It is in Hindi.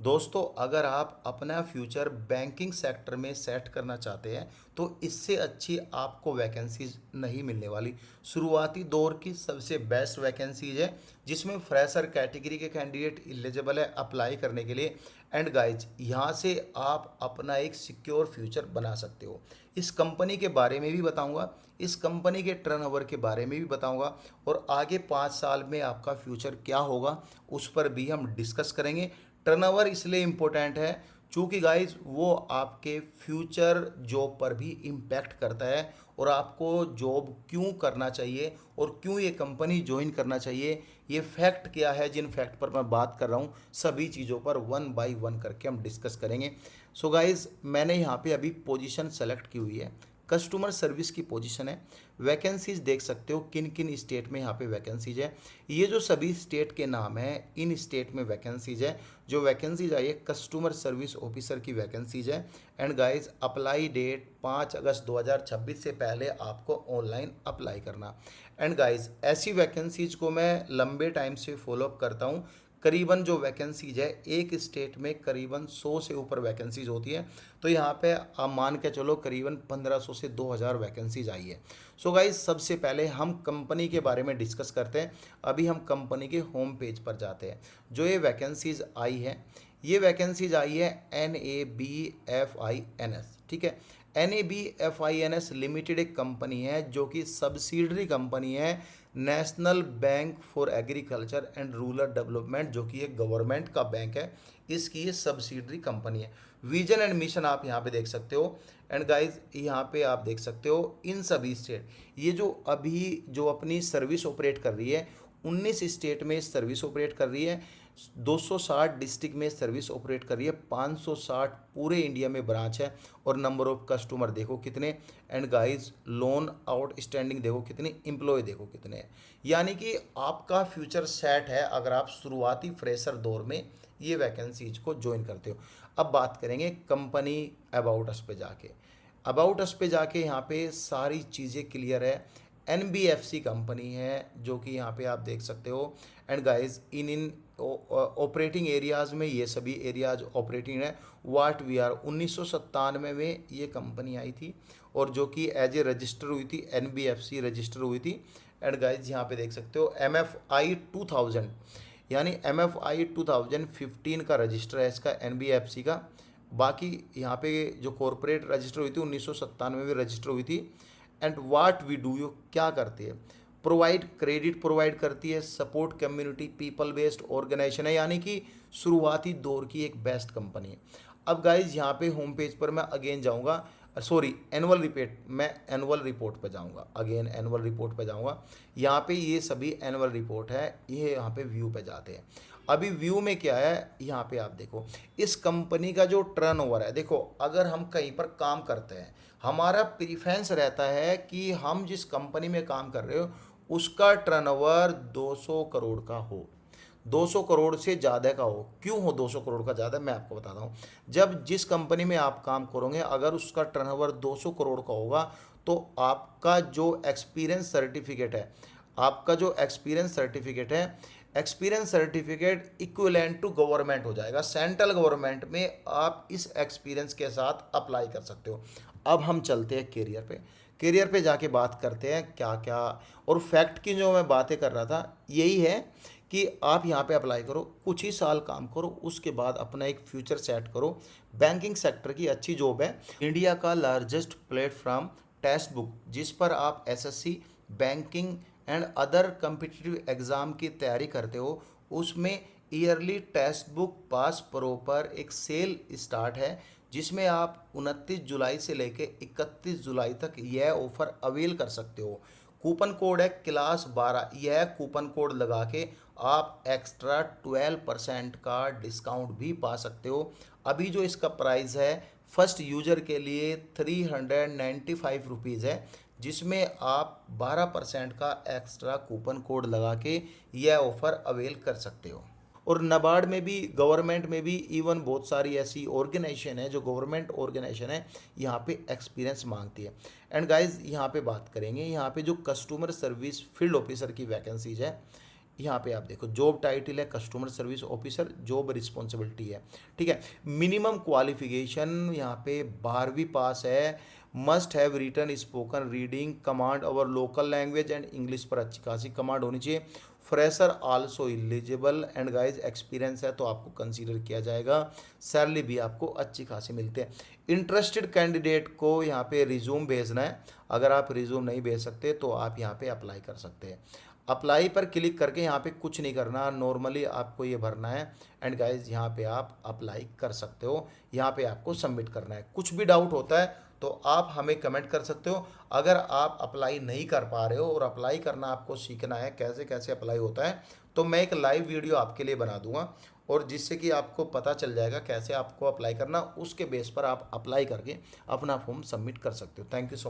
दोस्तों, अगर आप अपना फ्यूचर बैंकिंग सेक्टर में सेट करना चाहते हैं तो इससे अच्छी आपको वैकेंसीज नहीं मिलने वाली। शुरुआती दौर की सबसे बेस्ट वैकेंसीज है जिसमें फ्रेशर कैटेगरी के कैंडिडेट एलिजिबल है अप्लाई करने के लिए। एंड गाइज, यहाँ से आप अपना एक सिक्योर फ्यूचर बना सकते हो। इस कंपनी के बारे में भी बताऊंगा, इस कंपनी के टर्नओवर के बारे में भी बताऊंगा, और आगे 5 साल में आपका फ्यूचर क्या होगा उस पर भी हम डिस्कस करेंगे। टर्नओवर इसलिए इम्पोर्टेंट है चूँकि गाइज वो आपके फ्यूचर जॉब पर भी इम्पैक्ट करता है, और आपको जॉब क्यों करना चाहिए और क्यों ये कंपनी ज्वाइन करना चाहिए, ये फैक्ट क्या है, जिन फैक्ट पर मैं बात कर रहा हूँ सभी चीज़ों पर वन बाय वन करके हम डिस्कस करेंगे। सो गाइज, मैंने यहाँ पे अभी पोजीशन सेलेक्ट की हुई है, कस्टमर सर्विस की पोजीशन है। वैकेंसीज देख सकते हो किन किन स्टेट में यहाँ पे वैकेंसीज है। ये जो सभी स्टेट के नाम हैं, इन स्टेट में वैकेंसीज है। जो वैकेंसीज आई है कस्टमर सर्विस ऑफिसर की वैकेंसीज है। एंड गाइस, अप्लाई डेट 5 अगस्त 2026 से पहले आपको ऑनलाइन अप्लाई करना। एंड गाइस, ऐसी वैकेंसीज को मैं लंबे टाइम से फॉलोअप करता हूँ। करीबन जो वैकेंसीज है एक स्टेट में करीबन 100 से ऊपर वैकेंसीज होती है, तो यहाँ पे आप मान के चलो करीबन 1500 से 2000 वैकेंसीज आई है। सो गाइस, सबसे पहले हम कंपनी के बारे में डिस्कस करते हैं। अभी हम कंपनी के होम पेज पर जाते हैं। जो ये वैकेंसीज आई है, ये वैकेंसीज आई है NABFINS, ठीक है। NABFINS लिमिटेड एक कंपनी है जो कि सब्सिडरी कंपनी है national bank for agriculture and rural development, जो कि एक गवर्नमेंट का बैंक है। इसकी ये सब्सिडरी कंपनी है। विजन एंड मिशन आप यहाँ पे देख सकते हो। एंड गाइस, यहाँ पे आप देख सकते हो इन सभी स्टेट, ये जो अभी जो अपनी सर्विस ऑपरेट कर रही है 19 स्टेट में सर्विस ऑपरेट कर रही है, 260 डिस्ट्रिक्ट में सर्विस ऑपरेट कर रही है, 560 पूरे इंडिया में ब्रांच है, और नंबर ऑफ कस्टमर देखो कितने। एंड गाइस, लोन आउटस्टैंडिंग देखो कितने, एम्प्लॉय देखो कितने हैं। यानी कि आपका फ्यूचर सेट है अगर आप शुरुआती फ्रेशर दौर में ये वैकेंसीज को ज्वाइन करते हो। अब बात करेंगे कंपनी अबाउट अस पे जाके। अबाउट अस पे जाके यहाँ पे सारी चीज़ें क्लियर है। NBFC कंपनी है जो कि यहाँ पे आप देख सकते हो। And guys, in operating areas में ये सभी एरियाज ऑपरेटिंग है। वाट वी आर 1997 में ये कंपनी आई थी, और जो कि एज ए रजिस्टर हुई थी, NBFC रजिस्टर हुई थी। एंड गाइस, यहाँ पे देख सकते हो MFI 2000, यानी MFI 2015 का रजिस्टर है इसका NBFC का। बाकी यहाँ पे जो कॉरपोरेट रजिस्टर हुई थी 1997 में रजिस्टर हुई थी। एंड वाट वी डू, यो क्या करती है, प्रोवाइड क्रेडिट प्रोवाइड करती है, support community people based organization है, यानी कि शुरुआती दौर की एक बेस्ट कंपनी है। अब गाइज, यहाँ पे होम पेज पर मैं अगेन जाऊँगा, सॉरी एनुअल रिपोर्ट, मैं एनुअल रिपोर्ट पर जाऊँगा, अगेन एनुअल रिपोर्ट पर जाऊँगा। यहाँ पे ये सभी एनुअल रिपोर्ट है, ये यहाँ पे व्यू पे जाते हैं। अभी व्यू में क्या है, यहाँ पे आप देखो इस कंपनी का जो टर्नओवर है। देखो, अगर हम कहीं पर काम करते हैं, हमारा प्रीफरेंस रहता है कि हम जिस कंपनी में काम कर रहे हो उसका टर्नओवर 200 करोड़ का हो, 200 करोड़ से ज़्यादा का हो। क्यों हो 200 करोड़ का ज़्यादा, मैं आपको बताता हूँ। जब जिस कंपनी में आप काम करोगे अगर उसका टर्नओवर 200 करोड़ का होगा तो आपका जो एक्सपीरियंस सर्टिफिकेट है, आपका जो experience certificate equivalent to government हो जाएगा। सेंट्रल गवर्नमेंट में आप इस एक्सपीरियंस के साथ अप्लाई कर सकते हो। अब हम चलते हैं कैरियर पे जाके बात करते हैं क्या क्या। और फैक्ट की जो मैं बातें कर रहा था यही है कि आप यहाँ पे अप्लाई करो, कुछ ही साल काम करो, उसके बाद अपना एक फ्यूचर सेट करो। बैंकिंग सेक्टर की अच्छी जॉब है। इंडिया का लार्जेस्ट प्लेटफॉर्म टेक्स्ट बुक, जिस पर आप SSC banking and other competitive exam की तैयारी करते हो, उसमें yearly text book pass pro पर एक सेल स्टार्ट है, जिसमें आप 29 जुलाई से लेकर 31 जुलाई तक यह ऑफ़र अवेल कर सकते हो। कूपन कोड है क्लास 12, यह कूपन कोड लगा के आप एक्स्ट्रा 12% का डिस्काउंट भी पा सकते हो। अभी जो इसका प्राइस है फर्स्ट यूजर के लिए 395 रुपीज़ है, जिसमें आप 12% का एक्स्ट्रा कूपन कोड लगा के यह ऑफ़र अवेल कर सकते हो। और नाबार्ड में भी, गवर्नमेंट में भी, इवन बहुत सारी ऐसी ऑर्गेनाइजेशन है जो गवर्नमेंट ऑर्गेनाइजेशन है यहाँ पे एक्सपीरियंस मांगती है। एंड गाइस, यहाँ पे बात करेंगे यहाँ पे जो कस्टमर सर्विस फील्ड ऑफिसर की वैकेंसीज है, यहाँ पे आप देखो जॉब टाइटल है customer service officer, job responsibility है, ठीक है। मिनिमम क्वालिफिकेशन यहाँ पे 12वीं पास है, must have written spoken reading command over local language and English पर अच्छी खासी कमांड होनी चाहिए। Fresher also eligible and guys experience है तो आपको कंसीडर किया जाएगा। सैलरी भी आपको अच्छी खासी मिलते हैं। इंटरेस्टेड कैंडिडेट को यहाँ पे रिज्यूम भेजना है, अगर आप रिज्यूम नहीं भेज सकते तो आप यहाँ पे अप्लाई कर सकते हैं। अप्लाई पर क्लिक करके यहाँ पे कुछ नहीं करना, नॉर्मली आपको ये भरना है एंड गाइज यहाँ पे आप अप्लाई कर सकते हो। यहाँ पे आपको सबमिट करना है। कुछ भी डाउट होता है तो आप हमें कमेंट कर सकते हो। अगर आप अप्लाई नहीं कर पा रहे हो और अप्लाई करना आपको सीखना है कैसे कैसे अप्लाई होता है, तो मैं एक लाइव वीडियो आपके लिए बना दूंगा और जिससे कि आपको पता चल जाएगा कैसे आपको अप्लाई करना, उसके बेस पर आप अप्लाई करके अपना फॉर्म सबमिट कर सकते हो। Thank you so much.